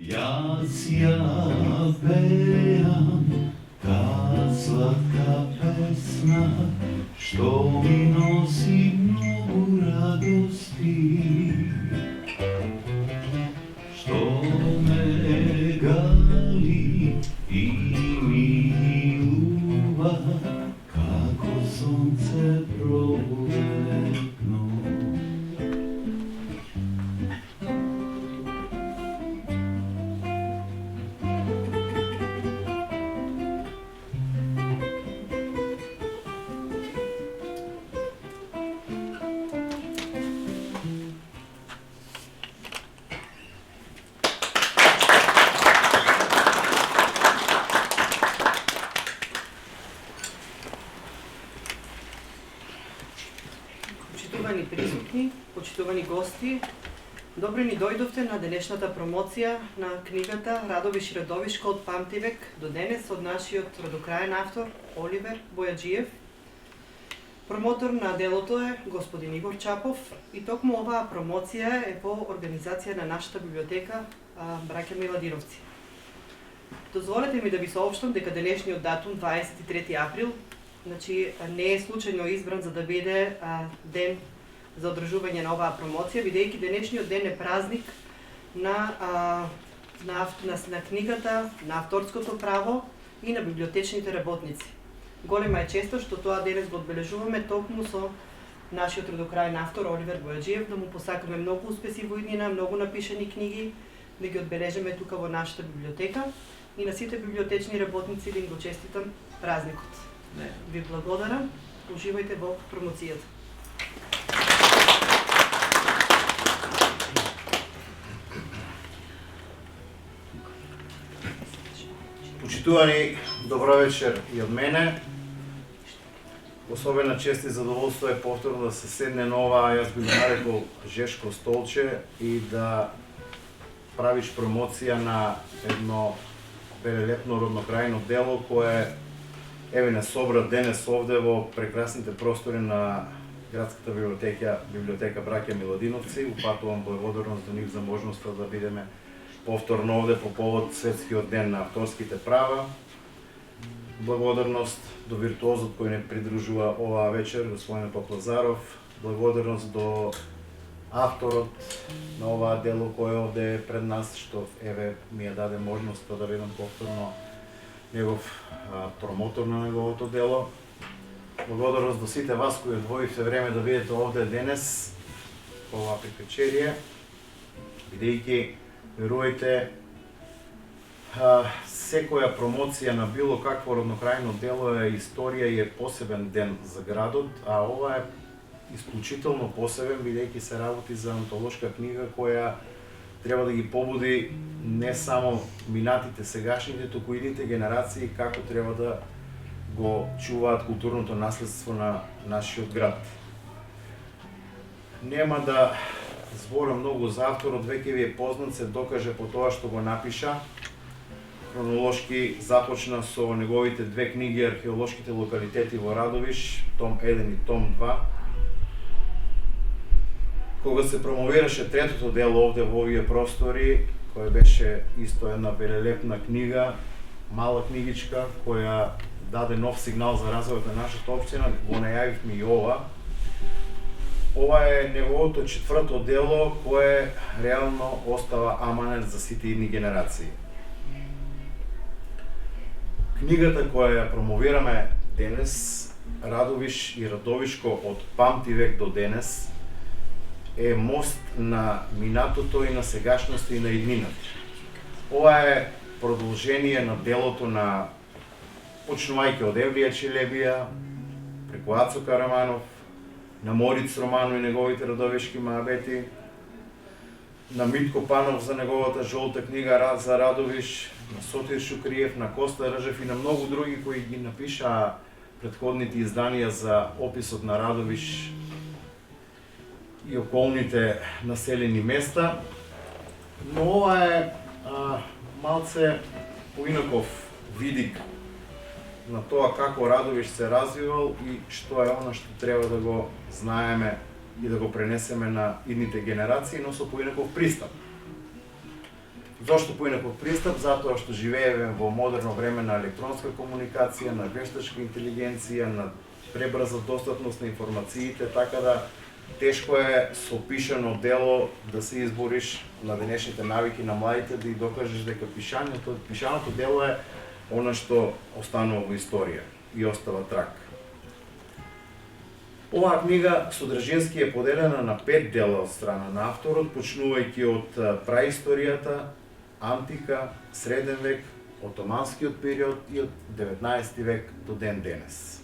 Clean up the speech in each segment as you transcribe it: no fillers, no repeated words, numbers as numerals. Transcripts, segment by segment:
Јас ја пеам та сладка песна, што ми носи многу радости, што ме гали и ми милува, како сонце пробудено. Почитувани присутни, почитувани гости, добро ни дојдовте на денешната промоција на книгата Радовиш и Радовишко од памтивек до денес од нашиот родокраен автор Оливер Бојаджиев. Промотор на делото е господин Игор Чапов и токму оваа промоција е по организација на нашата библиотека Браќа Миладиновци. Дозволете ми да ви соопштам дека денешниот датум 23 април не е случајно избран за да биде ден за одржување на оваа промоција, бидејќи денешниот ден е празник на книгата, на авторското право и на библиотечните работници. Голема е честа што тоа денес го одбележуваме токму со нашиот родокраен автор Оливер Бојаджиев, да му посакаме многу успеси во иднина, многу напишани книги, да ги одбележиме тука во нашата библиотека и на сите библиотечни работници да им го честитам празникот. Ви благодарам, уживајте во промоцијата. Почитувани, добро вечер и од мене. Особена чест и задоволство е повторно да се седне на ова, јас би го нарекол жешко столче и да правиш промоција на едно велелепно роднокрајно дело кое еве не собра денес овде во прекрасните простори на градската библиотека Браќа Миладиновци. Упатувам благодарност до нив за можноста да бидеме повторно овде по повод Светскиот ден на авторските права. Благодарност до виртуозот кој не придружува оваа вечер, господин Поклазаров. Благодарност до авторот на оваа дело кој овде е пред нас, што еве ми ја даде можноста да бидам повторно негов промотор на неговото дело. Благодарност до сите вас кои одвоивте време да бидете овде денес по оваа приклучерие, бидејќи верувајте, секоја промоција на било какво роднокрајно дело е историја и е посебен ден за градот, а ова е исклучително посебен, бидејќи се работи за антолошка книга која треба да ги побуди не само минатите, сегашните, туку идните генерации како треба да го чуваат културното наследство на нашиот град. Нема да зборам многу за авторот, веќе ви е познат, се докаже по тоа што го напиша. Хронолошки започна со неговите две книги Археолошките локалитети во Радовиш, том 1 и том 2. Кога се промовираше третото дело овде во овие простори, која беше исто една велелепна книга, мала книгичка, која даде нов сигнал за развојот на нашата општина, го најавивме и ова. Ова е неговото четврто дело, кое реално остава аманет за сите идни генерации. Книгата која ја промовираме денес, Радовиш и Радовишко од памтивек до денес, е мост на минатото и на сегашноста и на иднината. Ова е продолжение на делото на, почнувајќи од Евлија Челебија, преку Ацо Караманов, на Мориц Романо и неговите радовишки маабети, на Митко Панов за неговата жолта книга за Радовиш, на Сотир Шукриев, на Коста Ржев и на многу други кои ги напишаа претходните изданија за описот на Радовиш и околните населени места. Но ова е малце поинаков видик на тоа како Радовиш се развивал и што е она што треба да го знаеме и да го пренесеме на идните генерации, но со поинаков пристап. Зошто поинаков пристап? Затоа што живееме во модерно време на електронска комуникација, на вештачка интелигенција, на пребрза достапност на информациите, така да тешко е со пишано дело да се избориш на денешните навики на младите, да и докажеш дека пишаното дело е она што останува во историја и остава трак. Оваа книга содржински е поделена на 5 дела од страна на авторот, почнувајќи од праисторијата, антика, среден век, отоманскиот период и од 19 век до ден денес.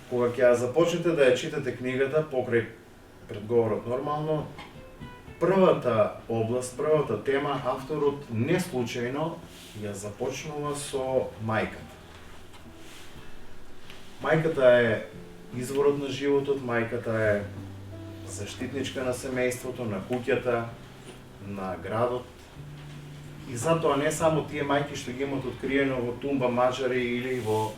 Кога ќе ја започнете да ја читате книгата покрај предговорот нормално, првата област, првата тема, авторот не случајно ја започнува со мајката. Мајката е изворот на животот, мајката е заштитничка на семејството, на куќата, на градот. И затоа не само тие мајки што ги имат откриено во Тумба, Маџари или во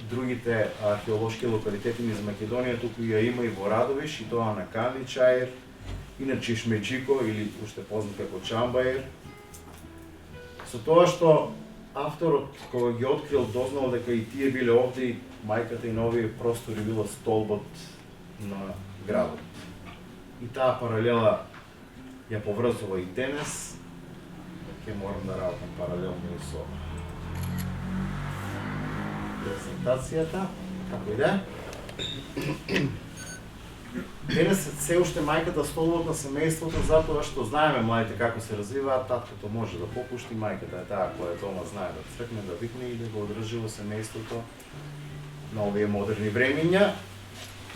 другите археолошки локалитети низ Македонија, туку ја има и во Радовиш, и тоа на Кандичаир, и на Чишмеџико, или уште познат како Чамбаир. Со тоа што авторот, кога ги открил, дознал дека и тие биле овде, и мајката и на овие простори била столбот на градот. И таа паралела ја поврзува и денес. Ќе морам да работам паралелно и со презентацијата, како и да. Денес се уште мајката столбот на семејството, затоа што знаеме младите како се развиваат, таткото може да попушти, мајката е таа која дома знае да цркне, да викне и да го одржи во семејството на овие модерни времиња.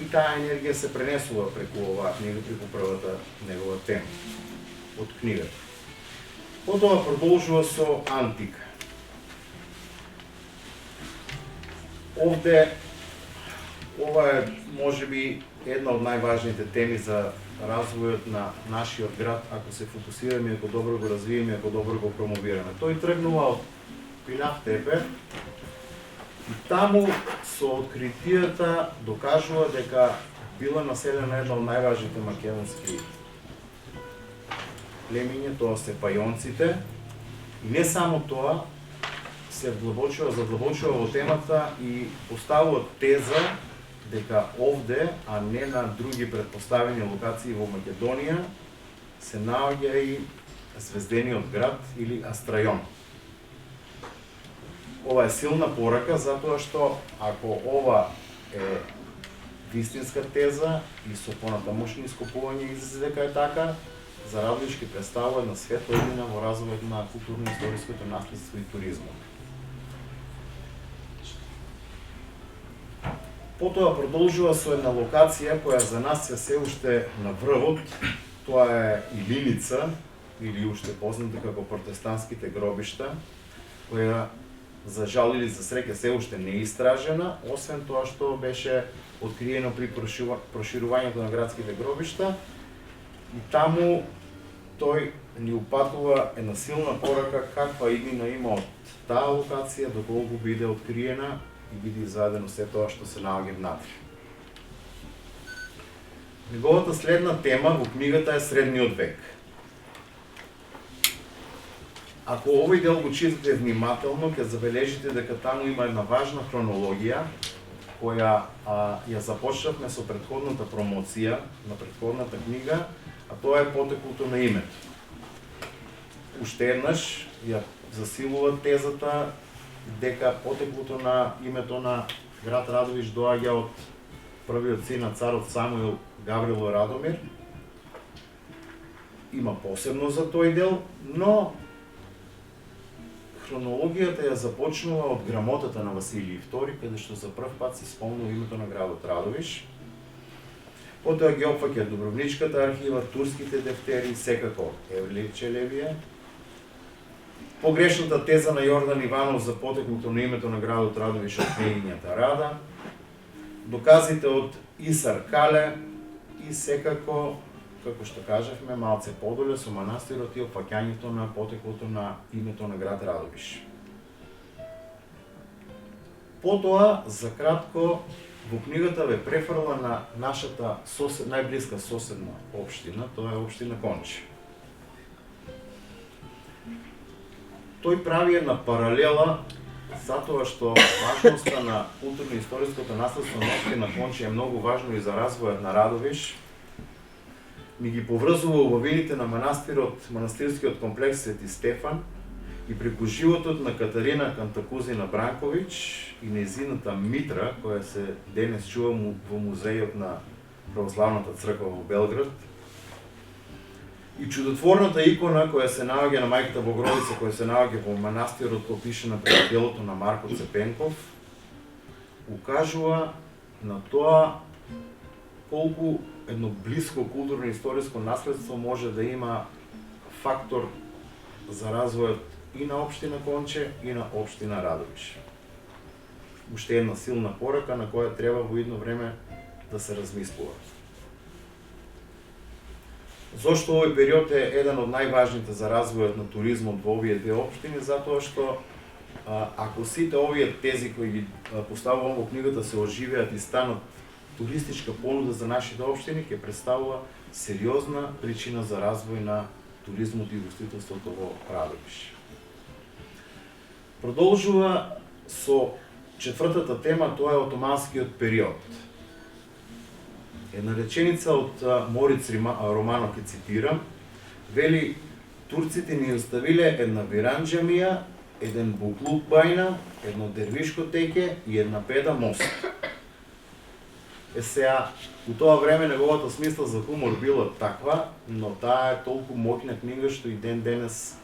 И таа енергија се пренесува преку оваа книга, преку првата негова тема од книгата. Потоа продолжува со антика. Овде, ова е можеби една од најважните теми за развојот на нашиот град, ако се фокусираме, ако добро го развиеме, ако добро го промовираме. Тој тргнува од Пилав Тепе и таму со откритијата докажува дека била населена една од најважните македонски племиња, тоа се пајонците. И не само тоа, се задлабочува во темата и поставува теза дека овде, а не на други предпоставени локации во Македонија, се наоѓа и звездениот град или Астрајон. Ова е силна порака, затоа што ако ова е вистинска теза и со понатамошни ископувања излезе дека е така, за Радовиш ќе представува една светла иднина во развојот на културно-историското наследство и туризмот. Потоа продолжува со една локација која за нас е се уште на врвот, тоа е Илиница, или уште позната како протестантските гробишта, која за жал или за среќа се уште не е истражена, освен тоа што беше откриено при проширувањето на градските гробишта. И таму тој ни упатува една силна порака каква иднина има од таа локација, доколку биде откриена и биде извадено се тоа што се наоѓа внатре. Неговата следна тема во книгата е средниот век. Ако овој дел го читате внимателно, ќе забележите дека таму има една важна хронологија, која ја започнавме со претходната промоција на претходната книга, а тоа е потеклото на името. Уште еднаш ја засилува тезата дека потеклото на името на град Радовиш доаѓа од првиот син на царот Самуил Гаврило Радомир. Има посебно за тој дел, но хронологијата ја започнува од грамотата на Василиј II, каде што за прв пат се спомнува името на градот Радовиш. Потоа ги опфаќа Дубровничката архива, турските дефтери, секако Евлив Челевије. Погрешната теза на Јордан Иванов за потеклото на името на градот Радовиш од нејнината рада. Доказите од Исар Кале и секако, како што кажавме, малце подоле со манастирот и опфаќањето на потеклото на името на град Радовиш. Потоа, за кратко, во книгата ве префрла на нашата најблиска соседна општина, тоа е општина Конче. Тој прави една паралела затоа што важноста на културно-историското наследство на општина Конча е многу важно и за развојот на Радовиш. Ни ги поврзува убавините на манастирскиот комплекс Свети Стефан и преку животот на Катарина Кантакузина Бранковиќ и нејзината митра, која се денес чува во музејот на Православната црква во Белград, и чудотворната икона која се наоѓа на Мајката Богородица, која се наоѓа во манастирот, опишена пред делото на Марко Цепенков, укажува на тоа колку едно блиско културно-историско наследство може да има фактор за развојот и на општина Конче и на општина Радовиш. Уште една силна порака на која треба во идно време да се размислува. Зошто овој период е еден од најважните за развојот на туризмот во овие две општини? Затоа што ако сите овие тези кои ги поставувам во книгата се оживеат и станат туристичка понуда за нашите општини, ќе представува сериозна причина за развој на туризмот и гостителството во Радовиш. Продолжува со четвртата тема, тоа е отоманскиот период. Една реченица од Мориц Романо ќе цитирам, вели: турците ни оставиле една виранџамија, еден буклук бајна, едно дервишко теке и една педа мост. Сега, у тоа време неговата смисла за хумор била таква, но таа е толку моќна книга што и ден денес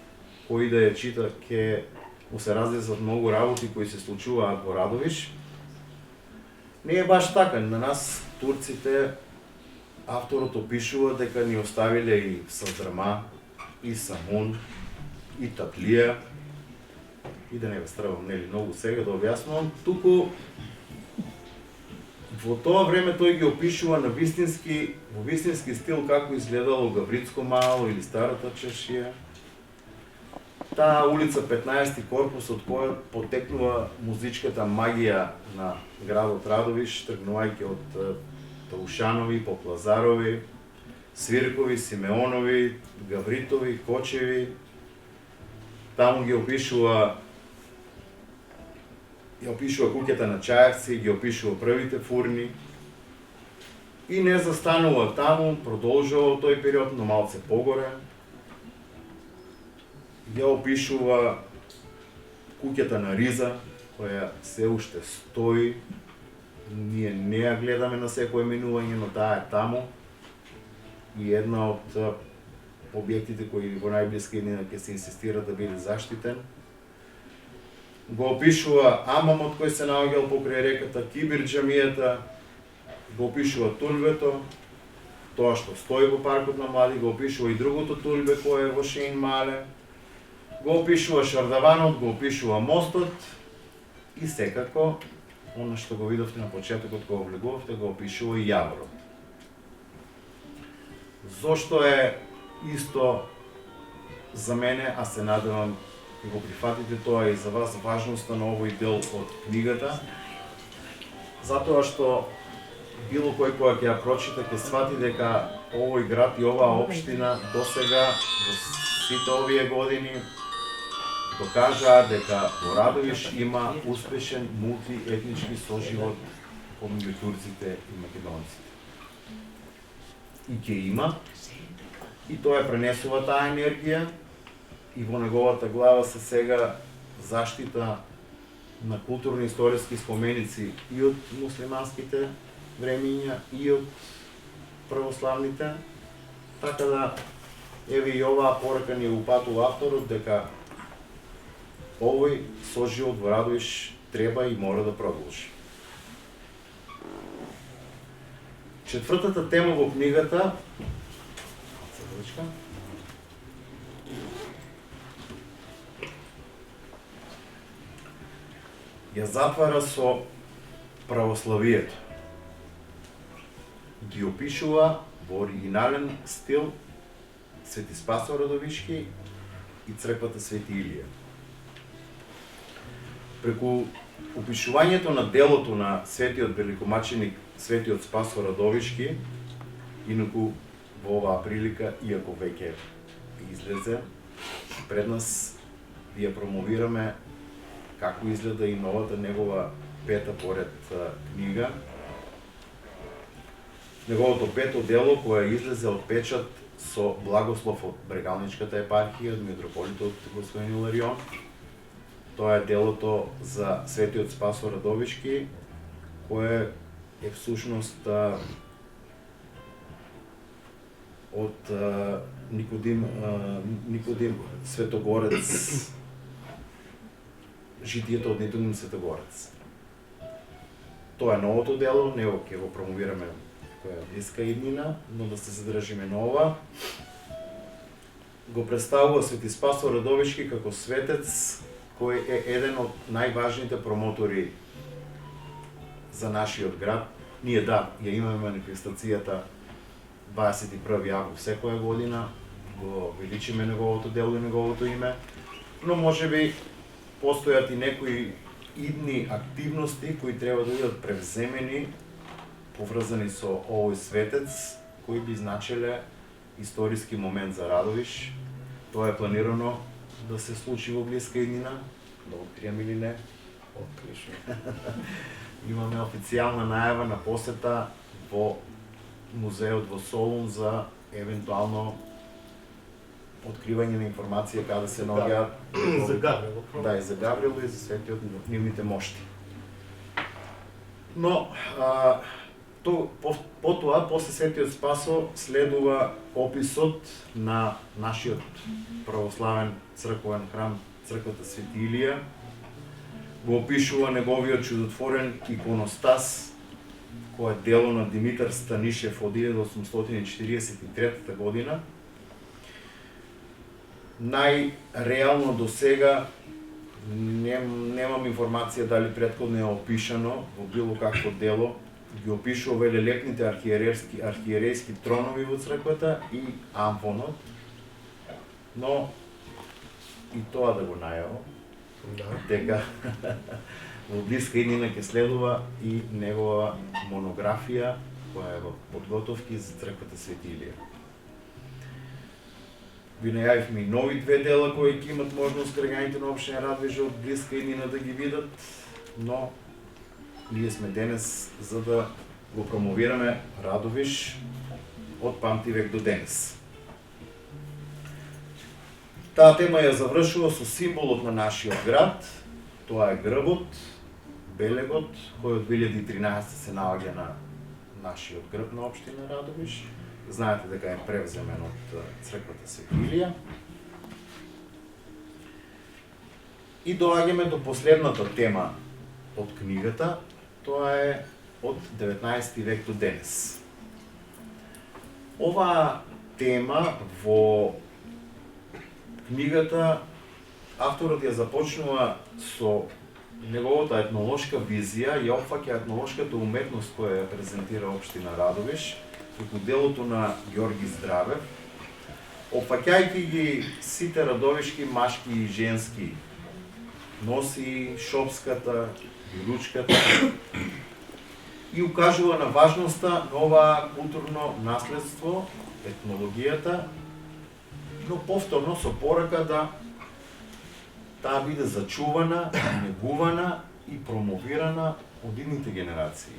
кој да ја чита ќе му се разлезат многу работи кои се случуваат во Радовиш. Не е баш така. На нас турците авторот опишува дека ни оставиле и Садрама, и Самун, и Татлија, и да не ве стравам нели многу сега да објаснувам, туку во тоа време тој ги опишува на во вистински стил како изгледало Гаврицко мало или Старата чаршија. Таа улица 15 корпус од која потекнува музичката магија на градот Радовиш, тргнувајќи од Таушанови, Поплазарови, Свиркови, Симеонови, Гавритови, Кочеви. Таму ги опишува куќата на Чаевци, ги опишува првите фурни и не застанува таму, продолжува тој период, но малце погоре. Ја опишува куќата на Риза, која се уште стои. Ние не ја гледаме на секој минување, но таа е таму. И една од објектите кои во најблиска иднина ќе се инсистира да биде заштитен. Го опишува амамот кој се наоѓал покрај реката, Кибирџамијата, го опишува тулбето, тоа што стои во паркот на млади, го опишува и другото тулбе кое е во Шеин Мале, го опишува Шардаванот, го опишува мостот и секако, она што го видовте на почетокот кога влегувавте, го опишува и јаворот. Зошто е исто за мене, а се надевам и го прифатите тоа и за вас, важноста на овој дел од книгата, затоа што било кој кога ќе ја прочита ќе свати дека овој град и оваа општина досега во сите овие години докажаа дека во Радовиш има успешен мултиетнички соживот помеѓу турците и македонците. И ќе има, и тоа пренесува таа енергија, и во неговата глава се сега заштита на културно-историски споменици и од муслиманските времиња, и од православните, така да еве и оваа порака ни упатува авторот дека овој соживот во Радовиш треба и мора да продолжи. Четвртата тема во книгата ја затвара со православието. Ги опишува во оригинален стил Свети Спасо Радовишки и црквата Свети Илија. Преку опишувањето на делото на светиот великомаченик Светиот Спасо Радовишки, инаку во оваа прилика, иако веќе излезе, пред нас ви ја промовираме како изгледа и новата негова пета поред книга. Неговото пето дело кое излезе од печат со благослов од Брегалничката епархија, од митрополитот господин Иларион. Тоа е делото за Светиот Спасо Радовишки, кое е всушност од Никодим Светогорец, житието од Никодим Светогорец. Тоа е новото дело, него ќе го промовираме која е блиска иднина, но да се задржиме на ова. Го представува Свети Спасо Радовишки како светец кој е еден од најважните промотори за нашиот град. Ние ја имаме манифестацијата 21 август секоја година, го величиме неговото дело и неговото име, но можеби постојат и некои идни активности кои треба да бидат превземени, поврзани со овој светец, кои би значеле историски момент за Радовиш. Тоа е планирано да се случи во блиска иднина, да открием или не. Отлично. Имаме официјална најава на посета во музеот во Солун за евентуално откривање на информација каде се наоѓаат. За Гаврило. Да, и за Гаврило и за светиот нивните мошти. Но, потоа, после Светиот Спасо, следува описот на нашиот православен црковен храм, црквата Свети Илија. Го опишува неговиот чудотворен иконостас, кој е дело на Димитар Станишев од 1843 година. Најреално до сега немам информација дали претходно е опишано во било какво дело. Ги опишува велелепните архиерејски тронови во црквата и амфонот, но и тоа да го најаво, дека во блиска иднина ќе следува и негова монографија која е во подготовки за црквата Свети Илија. Ви најавивме и нови две дела кои ќе имат можност граѓаните на општина Радовиш од блиска иднина да ги видат, но ние сме денес за да го промовираме Радовиш од памтивек до денес. Таа тема ја завршува со символот на нашиот град. Тоа е грбот, белегот, кој од 2013 се наоѓа на нашиот грб на општина Радовиш. Знаете дека е превземен од црквата Свети Илија. И доаѓаме до последната тема од книгата. Тоа е од 19 век до денес. Оваа тема во книгата авторот ја започнува со неговата етнолошка визија и опфаќа етнолошката уметност која ја презентира општина Радовиш преку делото на Ѓорги Здравев, опфаќајќи ги сите радовишки машки и женски носи, шопската, биручката и укажува на важноста на ова културно наследство, етнологијата, но повторно со порака да таа биде зачувана, негувана и промовирана од идните генерации.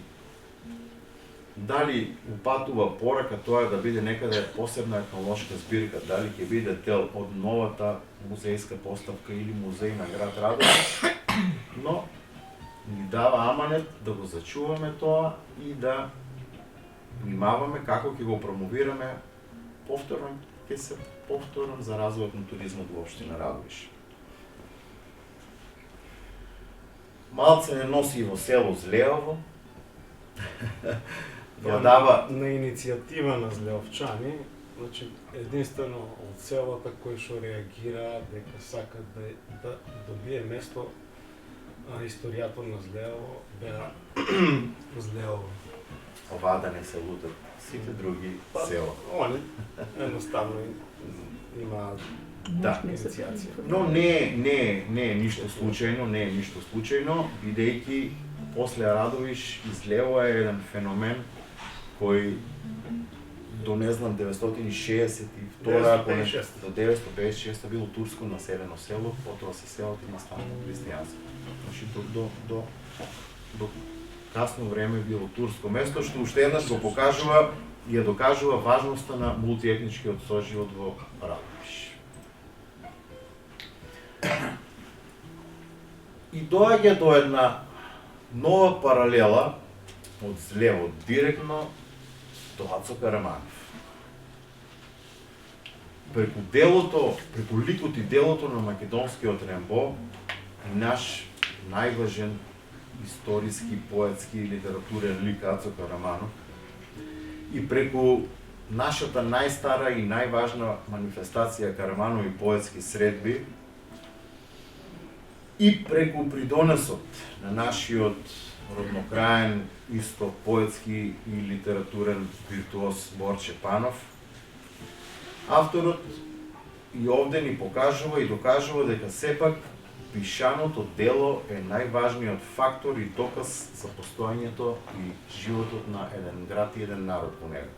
Дали упатува порака тоа да биде некаде посебна етнолошка збирка, дали ќе биде дел од новата музејска поставка или музеј на град Радовиш, но ни дава аманет да го зачуваме тоа и да внимаваме како ќе го промовираме повторно, ќе се повторам за развојот на туризмот во општина Радовиш. Малце не носи и во село Злеово. Ја дава на иницијатива на злеовчани, значи единствено од селото кои што реагира дека сакат да добие место историјатор на Злеово беа Злеово. ова да не се лутат сите други села. Они едноставно имаат иницијација. Но не е ништо случајно, бидејќи после Радовиш Злеово е еден феномен кој до не знам 962 Тоа 956. до 956 било турско населено село, потоа се селото настанало христијанство. Значи до касно време било турско место, што уште еднаш го покажува и ја докажува важноста на мултиетничкиот соживот во Радовиш. И доаѓа до една нова паралела од злево, директно до Ацо Караманов. Преку ликот и делото на македонскиот Рембо и наш најважен историски, поетски и литературен лик Ацо Караманов и преку нашата најстара и најважна манифестација Караманови поетски средби и преку придонесот на нашиот роднокраен, исто поетски и литературен виртуоз Борче Панов, авторот и овде ни покажува и докажува дека сепак пишаното дело е најважниот фактор и доказ за постоењето и животот на еден град и еден народ во него.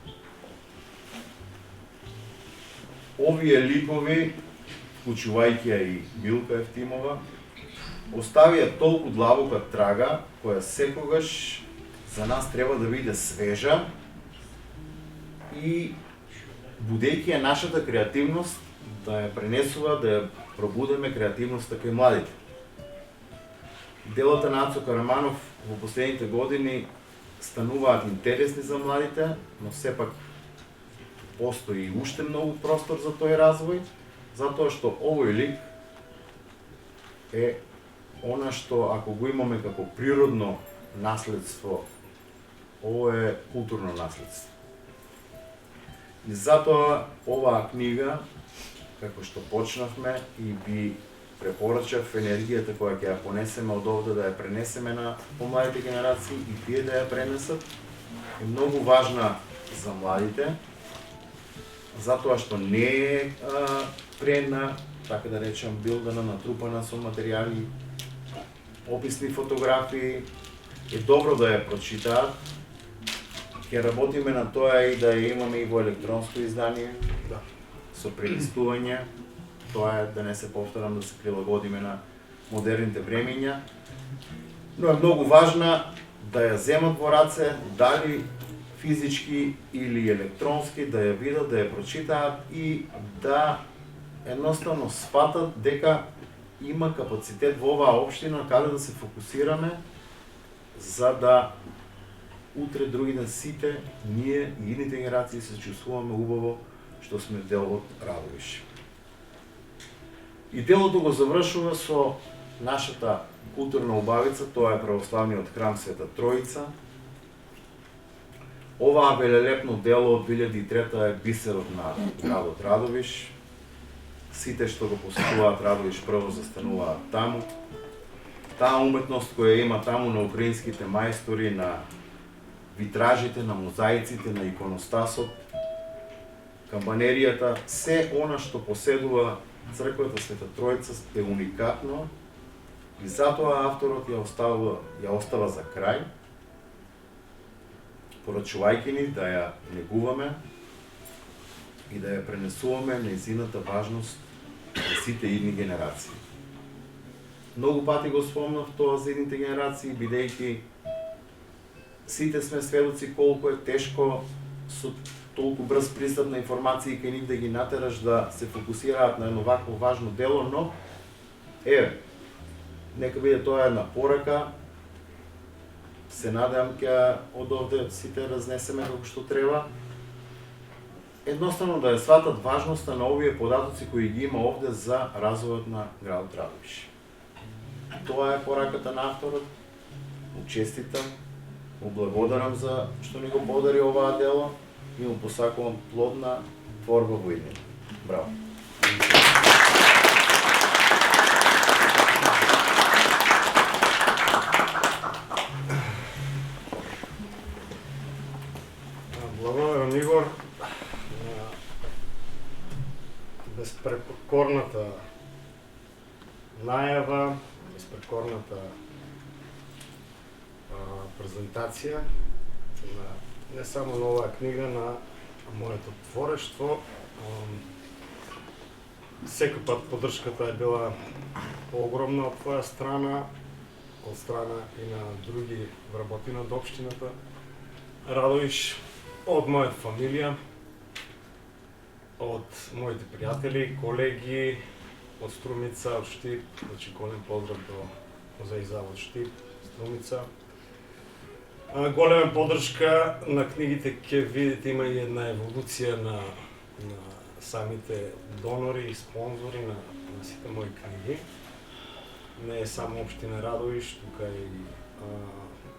Овие ликови, вклучувајќи ја и Милка Евтимова, оставија толку длабока трага, која секогаш за нас треба да биде свежа и будејќи ја нашата креативност, да ја пренесува, да ја пробудеме креативноста кај младите. Делата на Ацо Караманов во последните години стануваат интересни за младите, но сепак постои уште многу простор за тој развој, затоа што овој лик е она што ако го имаме како природно наследство, ово е културно наследство. И затоа оваа книга, како што почнавме, и би препорачав енергијата која ќе ја понесеме од овде да ја пренесеме на помладите генерации и тие да ја пренесат, е многу важна за младите, затоа што не е предна, така да речем, билдана, натрупана со материјали, описни фотографии, е добро да ја прочитаат. Ќе работиме на тоа и да ја имаме и во електронско издание, Да. со прелистување. Тоа е да не се повторам, да се прилагодиме на модерните времења. Но е многу важна да ја земат во раце, дали физички или електронски, да ја видат, да ја прочитаат и да едноставно сфатат дека има капацитет во оваа општина каде да се фокусираме за да утре други ден сите ние и идните генерации се чувствуваме убаво што сме дел од Радовиш. И делото го завршува со нашата културна убавица, тоа е православниот храм Света Троица. Оваа велелепно дело од 2003 е бисерот на градот Радовиш. Сите што го посетуваат Радовиш прво застануваат таму. Таа уметност која има таму на украинските мајстори, на витражите, на мозаиците, на иконостасот, камбанеријата, се она што поседува црквата Света Троица е уникатно и затоа авторот ја остава за крај, порачувајќи ни да ја негуваме и да ја пренесуваме нејзината важност за сите идни генерации. Многу пати го спомнав тоа за идните генерации, бидејќи сите сме сведоци колку е тешко со толку брз пристап на информации кај нив да ги натераш да се фокусираат на едно вакво важно дело, но нека биде тоа една порака. Се надевам ќе од овде сите разнесеме како што треба. Едноставно да ја сватат важноста на овие податоци кои ги има овде за развојот на градот Радовиш. Тоа е пораката на авторот. Му честитам, му благодарам за што ни го подари оваа дело и му посакувам плодна творба во иднина. Браво! Благодарам, Игор, на безпрекорната најава, безпрекорната презентација на не само на оваа книга, на моето творештво Секој пат поддршката е била огромна од твоја страна, од страна и на други вработи од општината Радовиш, од мојата фамилија, од моите пријатели, колеги, од Струмица, од Штип, значи голем поздрав за Завод Штип, Струмица. Голема поддршка на книгите, ќе видите има и една еволуција на самите донори и спонзори на сите мои книги. Не е само општина Радовиш, тука и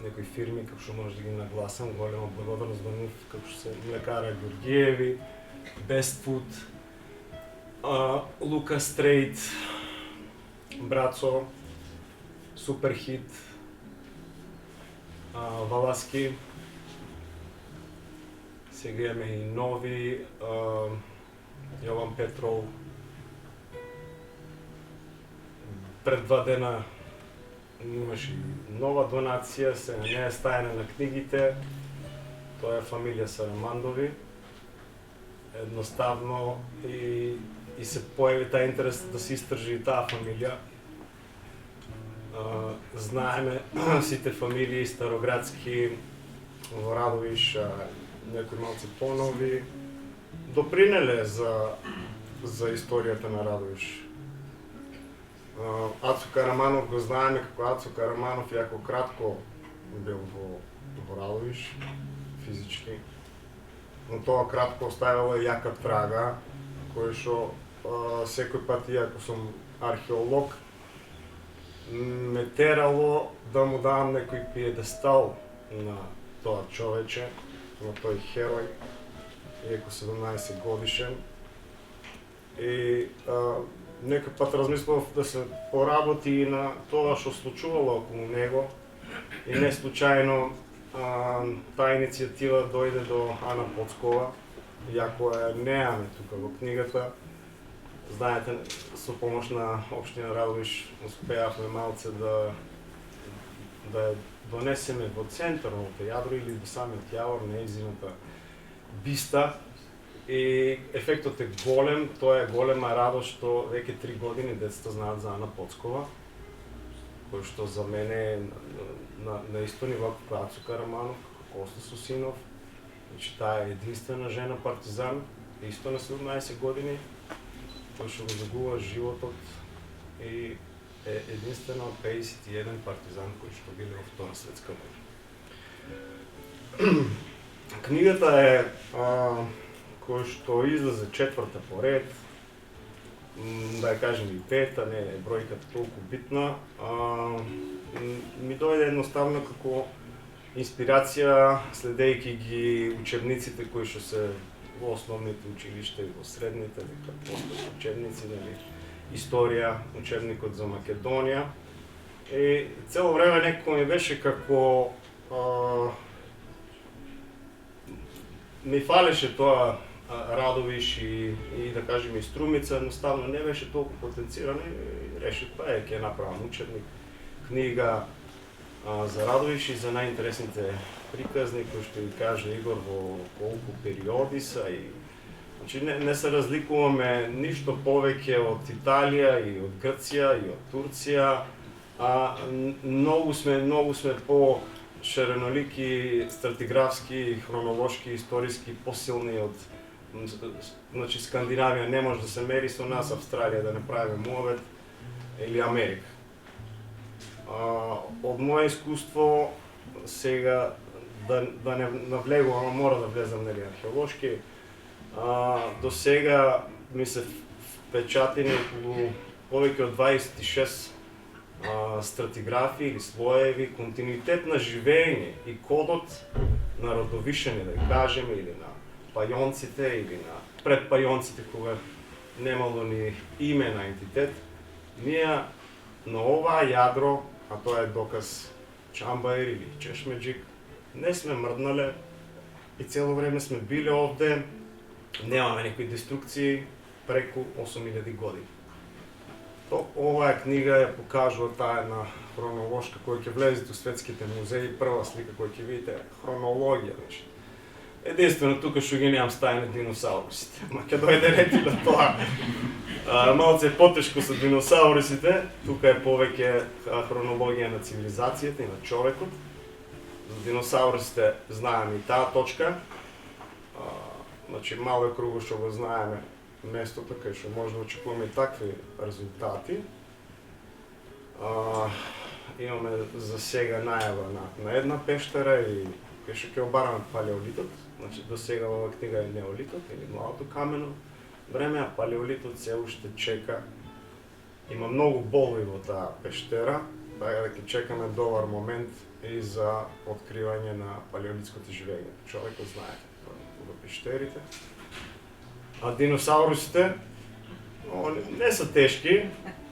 некои фирми, како што може да ги нагласам, голема благодарност до нив, како што се Млекара Георгиеви, Best Food, Лука Стрейт, Брацо, Суперхит, Валаски. Сега имаме и нови, Јован Петров. Пред 2 дена имаше нова донација, се не е стајна на книгите. Тоа е фамилија Сарамандови. Едноставно и се појави таа интерес да се истражи и таа фамилија. Знаеме сите фамилии староградски во Радовиш, некои малци понови, допринеле за историјата на Радовиш. Ацо Караманов го знаеме како Ацо Караманов, јако кратко бил во Радовиш, физички. Но тоа кратко оставило јака трага, кој што секој пат, иако сум археолог, ме терало да му давам некој пиедестал на тоа човече, на тој херој, иако 17 годишен. И некој пат размислував да се поработи и на тоа што случувало околу него, и не случајно таа иницијатива дојде до Ана Поцкова, иако ја неаме тука во книгата. Знаете, со помош на општина Радовиш успеавме малце да ја донесеме во центарното јадро или до самиот јавор, нејзината биста. И ефектот е голем, тоа е голема радост што веќе 3 години децата знаат за Ана Поцкова, кој што за мене на исто ниво како Ацо Караманов, Коста Сусинов. Значи таа е единствена жена партизан, исто на 17 години, кој што го загува животот и е единствено 51 партизан кој што биле во Втора светска војна. Книгата е кој што излезе 4-та поред, да ја кажем и 5-та, не е бројката толку битна. Ми дојде едноставно како инспирација, следејќи ги учебниците кои што се во основните училишта и во средните, дека постојат учебници, нели, историја, учебникот за Македонија. И цело време некако ми беше како ми фалеше тоа Радовиш и да кажем и Струмица, едноставно не беше толку потенцирано и решив па ќе направам учебник, книга за Радовиш и за најинтересните приказни, кои што ви кажа Игор во колку периоди са и значи не се разликуваме ништо повеќе од Италија и од Грција и од Турција, а многу сме по ширенолики, стратиграфски, хронолошки, историски посилни од значи Скандинавија не може да се мери со нас, Австралија да не правиме муавет или Америка. Од моје искуство сега да не навлегувам, мора да влезам нели археолошки. До сега ми се впечатени повеќе од 26 стратиграфии или слоеви, континуитет на живење и кодот на родовишење, да кажеме, или на пајонците, или на предпајонците, кога немало ни име на ентитет. Ние на оваа јадро, а тоа е доказ Чамбаир или Чешмеджик, не сме мрднале и цело време сме биле овде, немаме некои деструкции преку 8000 години. Оваа книга ја покажува таа една хронолошка која ќе влезете у светските музеи, прва слика која ќе видите хронологија, значи. Единствено тука што ги немам стајни диносаурусите. Ма ќе дојде ред и до тоа. Малце е потешко со диносаурусите, тука е повеќе хронологија на цивилизацијата и на човекот. За диносаурусите знаеме и таа точка. Значи малку круго што го знаеме местото кај што може да очекуваме и такви резултати. Имаме за сега најава на една пештера и кај што ќе обараме палеолитот. Значи до сега ова книга е неолитот или младото камено време, а палеолитот се уште чека. Има многу болови во таа пештера, така да ќе чекаме добар момент и за откривање на палеолитското живење. Човекот знаете во пештерите. А диносаурусите не се тешки,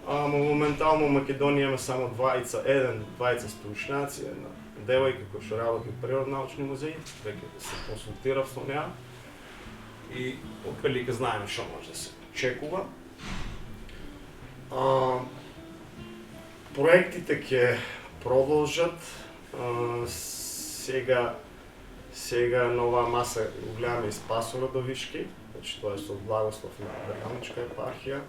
ама моментално во Македонија има само двајца стручњаци, една девојка која што работи во Природно-научни музеи, веќе се консултирав со неа и отприлика знаеме што може да се очекува. Проектите ќе продолжат. Сега нова маса го гледаме и Спасо Радовишки, значи тоа е со благослов на Дргалничка епархија,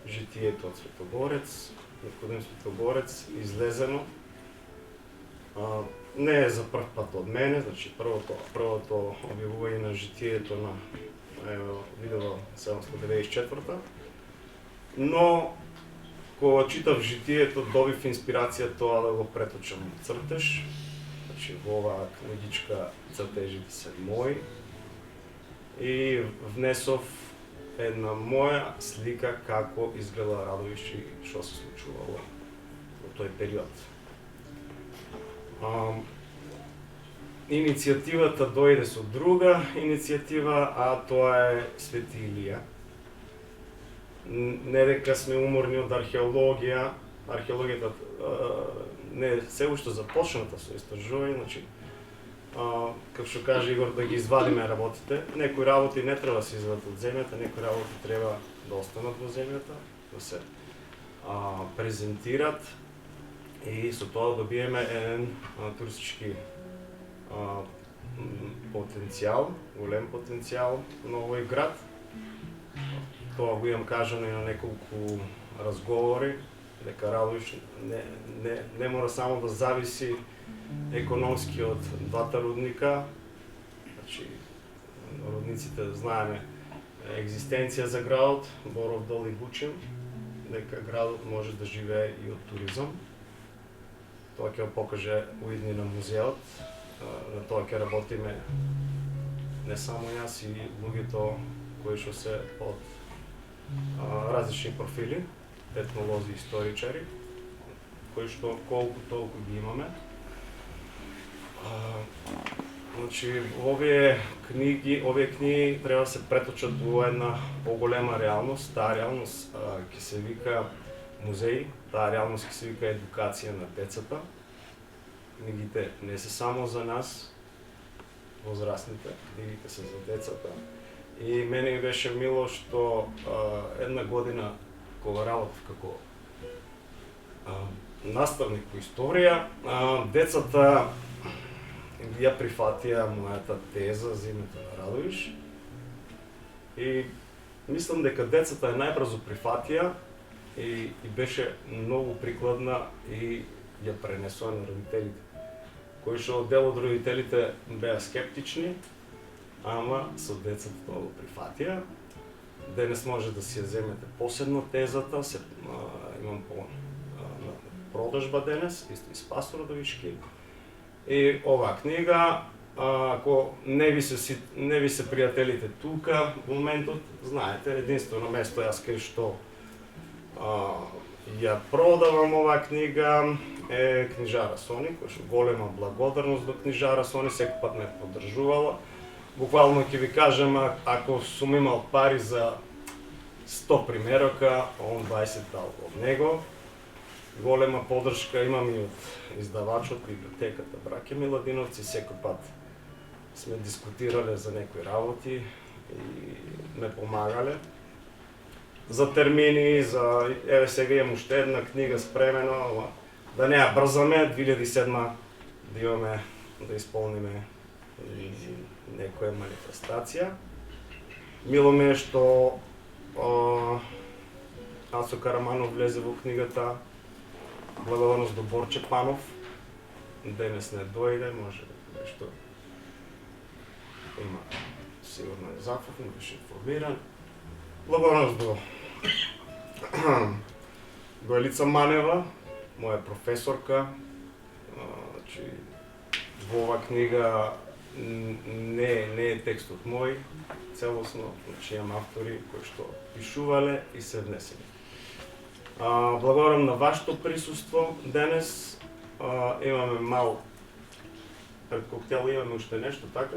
житието од Светогорец, Никодим Светогорец, излезено. Не е за прв пат од мене, значи првото објавување на житието на Видова 794-та, но кога читав житието добив инспирација тоа да го преточам во цртеж. Значи во оваа книгичка цртежите се мои и внесов една моја слика како изгледа Радовиш и што се случувало во тој период. Иницијативата дојде со друга иницијатива, а тоа е Свети Илија. Не дека сме уморни од археологија, археологијата не е се уште започната со истражување, значи како што каже Игор, да ги извадиме работите. Некои работи не треба да се извадат од земјата, некои работи треба да останат во земјата, да се презентират и со тоа добиеме еден туристички потенцијал, голем потенцијал на овој град. Тоа го имам кажано и на неколку разговори, дека Радовиш не мора само да зависи економски од двата рудника. Значи, рудниците знаеме екзистенција за градот, Боров дол и Бучин, дека градот може да живее и од туризам. Тоа ќе покаже уидни на музеот, на тоа ќе работиме не само јас и луѓето кои што се од различни профили, етнолози и историчари, кои што колку толку ги имаме. Значи, овие книги треба да се преточат во една поголема реалност. Таа реалност ќе се вика музеј, таа реалност ќе се вика едукација на децата. Книгите не се само за нас, возрастните, книгите се за децата. И мене ми беше мило што една година кога работев како наставник по историја, децата ја прифатија мојата теза за името на Радовиш. И мислам дека децата е најбрзо прифатија и беше многу прикладна и ја пренесува на родителите, кои што дел од родителите беа скептични, ама со децата тоа го прифатија. Денес може да си ја земете посебно тезата, имам по продажба денес, исто и Спасо Радовишки. И оваа книга, ако не ви се пријателите тука во моментот, знаете, единствено место јас кај што ја продавам оваа книга е книжара Сони, која што голема благодарност до книжара Сони, секој пат ме поддржувала. Буквално ќе ви кажам, ако сум имал пари за 100 примерока, он 20 дал од него. Голема поддршка имам и од издавачот, библиотеката Браќа Миладиновци, секој пат сме дискутирале за некои работи и ме помагале. За термини, еве сега имам уште една книга спремена, да не ја брзаме, 2007 да имаме, да исполниме некоја манифестација. Мило ми е што Ацо Караманов влезе во книгата. Благодарност до Борче Панов. Денес не дојде, може нешто има, сигурно е зафатен, беше информиран. Благодарност до Елица Манева, моја професорка. Во оваа книга не е текстот мој, целосно, имам автори кои што пишувале и се внесени. Благодарам на вашето присуство денес. Имаме мал пред коктел, имаме уште нешто, така?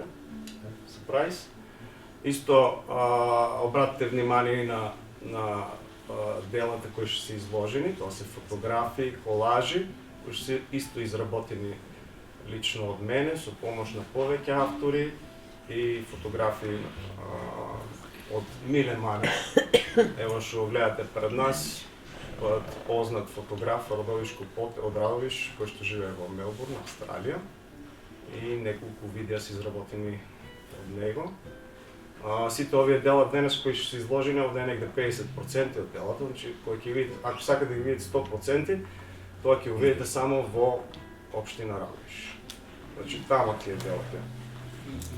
Сюрприз. Исто обратите внимание на делата кои ще се изложени, тоа се фотографии, колажи, кои ще се исто изработени лично од мене, со помош на повеќе автори и фотографии од Миле Манев. Ево што го гледате пред нас, познат фотограф Радовишко Поте од Радовиш, кој што живее во Мелбурн, Австралија, и неколку видеа се изработени од него. Сите овие дела денес кои ќе се изложени, овде е негде 50% од делата, значи кој ќе видите, ако сакате да ги видите 100%, тоа ќе го видите само во општина Радовиш. Значи тамо тие делата.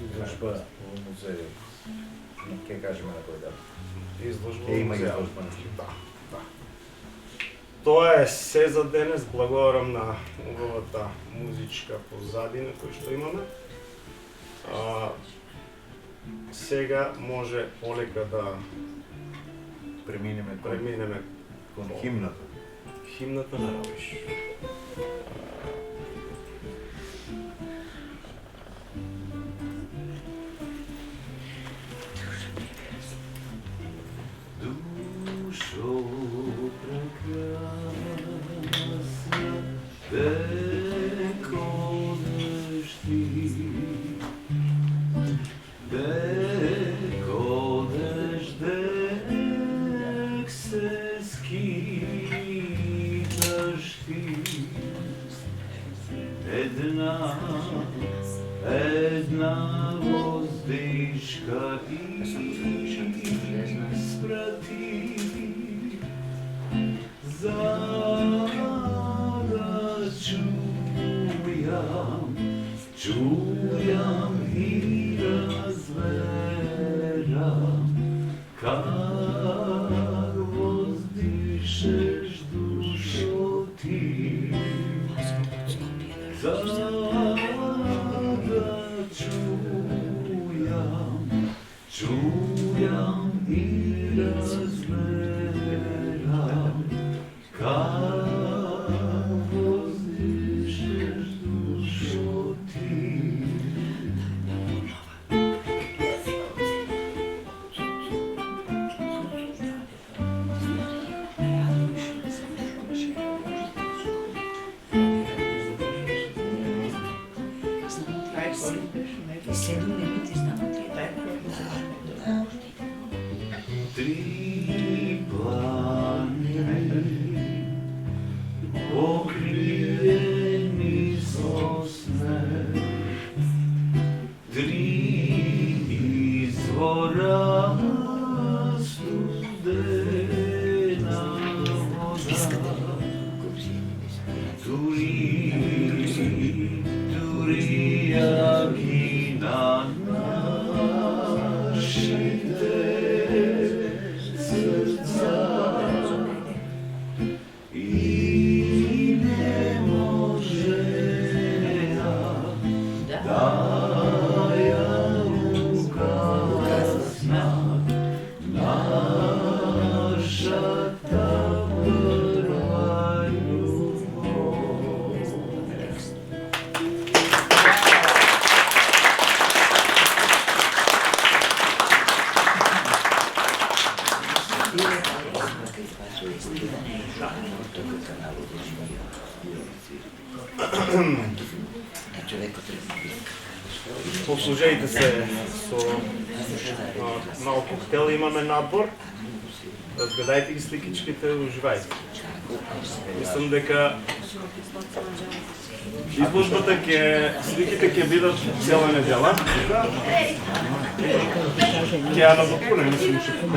Изложба во музеј. Ке кажеме на кој дел? Изложба во Има музеј. изложба. Да. Тоа е се за денес. Благодарам на убавата музичка позадина која што имаме. Сега може полека да Преминеме кон химната. Химната на Радовиш. Душо прекрасна, дек одеш ти, дек одеш, дек се скиташ ти, една воздишка испрати, за да čujam i razveram, kad vozdišeš dušo ti. Sada čujam i razveram, kad vozdišeš dušo ti. Tri planine pokriveni sosne, tri izvora studena voda, turija na našite srca i ne može da ja ugasna naša ta prva ljubav. Послужајте се со малку коктел, имаме надбор. Разгледајте ги сликичките, уживајте. Мислам дека изложбата сликите ќе бидат цела недела. Ќе ја надопунем, мислам, што